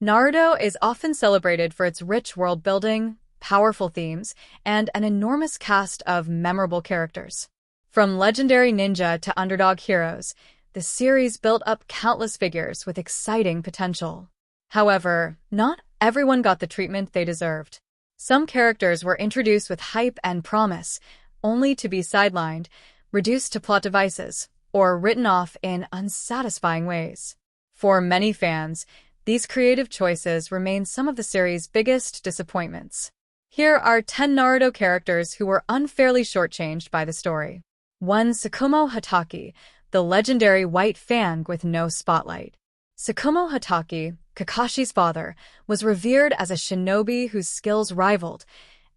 Naruto is often celebrated for its rich world building, powerful themes, and an enormous cast of memorable characters. From legendary ninja to underdog heroes, the series built up countless figures with exciting potential. However, not everyone got the treatment they deserved. Some characters were introduced with hype and promise, only to be sidelined, reduced to plot devices, or written off in unsatisfying ways. For many fans, these creative choices remain some of the series' biggest disappointments. Here are 10 Naruto characters who were unfairly shortchanged by the story. 1. Tsukumo Hatake, the legendary white fang with no spotlight. Tsukumo Hatake, Kakashi's father, was revered as a shinobi whose skills rivaled,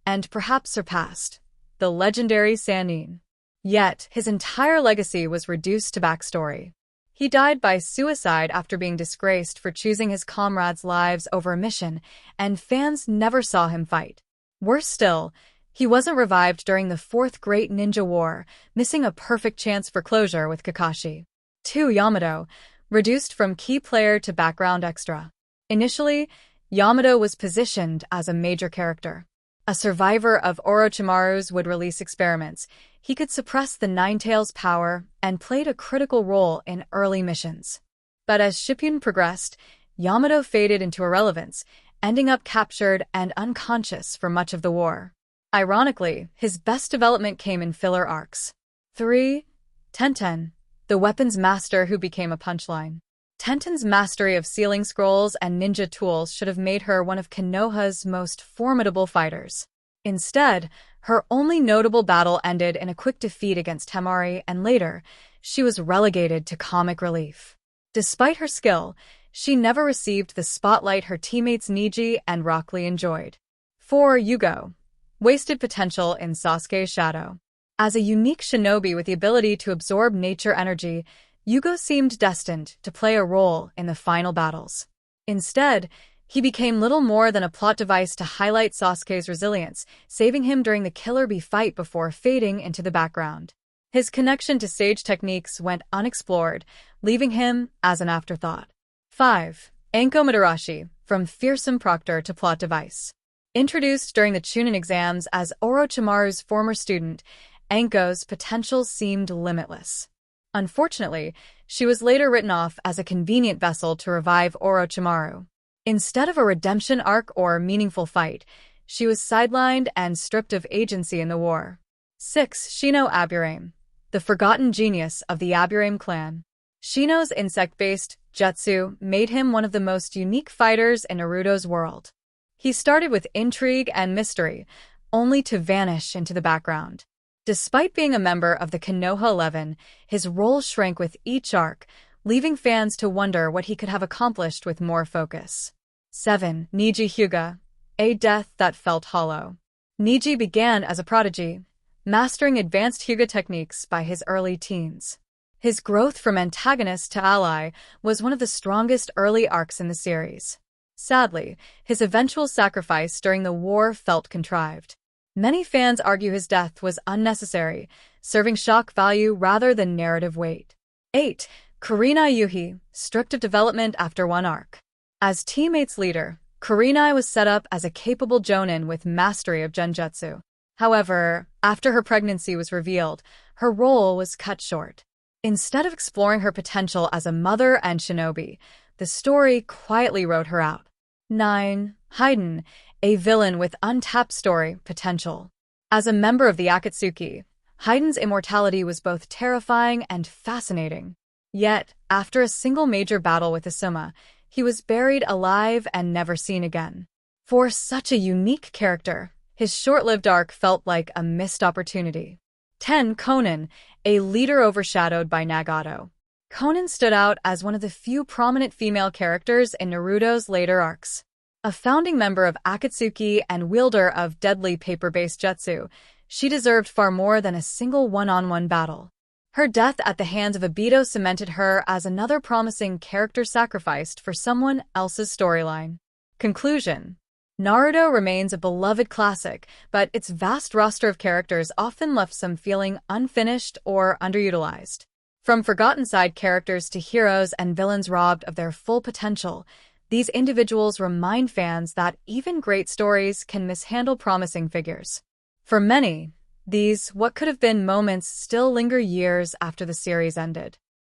and perhaps surpassed, the legendary Sannin. Yet, his entire legacy was reduced to backstory. He died by suicide after being disgraced for choosing his comrades' lives over a mission, and fans never saw him fight. Worse still, he wasn't revived during the Fourth Great Ninja War, missing a perfect chance for closure with Kakashi. 2. Yamato, reduced from key player to background extra. Initially, Yamato was positioned as a major character. A survivor of Orochimaru's would-release experiments, he could suppress the Nine-Tails' power and played a critical role in early missions. But as Shippuden progressed, Yamato faded into irrelevance, ending up captured and unconscious for much of the war. Ironically, his best development came in filler arcs. 3. Tenten, the weapons master who became a punchline. Tenten's mastery of sealing scrolls and ninja tools should have made her one of Konoha's most formidable fighters. Instead, her only notable battle ended in a quick defeat against Temari, and later, she was relegated to comic relief. Despite her skill, she never received the spotlight her teammates Neji and Rock Lee enjoyed. 4. Yugo, wasted potential in Sasuke's shadow. As a unique shinobi with the ability to absorb nature energy, Yugo seemed destined to play a role in the final battles. Instead, he became little more than a plot device to highlight Sasuke's resilience, saving him during the Killer Bee fight before fading into the background. His connection to sage techniques went unexplored, leaving him as an afterthought. 5. Anko Madarashi, from fearsome proctor to plot device. Introduced during the Chunin exams as Orochimaru's former student, Anko's potential seemed limitless. Unfortunately, she was later written off as a convenient vessel to revive Orochimaru. Instead of a redemption arc or meaningful fight, she was sidelined and stripped of agency in the war. 6. Shino Aburame, the forgotten genius of the Aburame clan. Shino's insect-based jutsu made him one of the most unique fighters in Naruto's world. He started with intrigue and mystery, only to vanish into the background. Despite being a member of the Konoha 11, his role shrank with each arc, leaving fans to wonder what he could have accomplished with more focus. 7. Neji Hyuga, a death that felt hollow. Neji began as a prodigy, mastering advanced Hyuga techniques by his early teens. His growth from antagonist to ally was one of the strongest early arcs in the series. Sadly, his eventual sacrifice during the war felt contrived. Many fans argue his death was unnecessary, serving shock value rather than narrative weight. 8. Kurenai Yuhi, stripped of development after one arc. As teammates' leader, Kurenai was set up as a capable jonin with mastery of genjutsu. However, after her pregnancy was revealed, her role was cut short. Instead of exploring her potential as a mother and shinobi, the story quietly wrote her out. 9. Haiden, a villain with untapped story potential. As a member of the Akatsuki, Haiden's immortality was both terrifying and fascinating. Yet, after a single major battle with Asuma, he was buried alive and never seen again. For such a unique character, his short-lived arc felt like a missed opportunity. 10. Konan, a leader overshadowed by Nagato. Konan stood out as one of the few prominent female characters in Naruto's later arcs. A founding member of Akatsuki and wielder of deadly paper-based jutsu, she deserved far more than a single one-on-one battle. Her death at the hands of Obito cemented her as another promising character sacrificed for someone else's storyline. Conclusion: Naruto remains a beloved classic, but its vast roster of characters often left some feeling unfinished or underutilized. From forgotten side characters to heroes and villains robbed of their full potential, These individuals remind fans that even great stories can mishandle promising figures. For many, these what could have been moments still linger years after the series ended.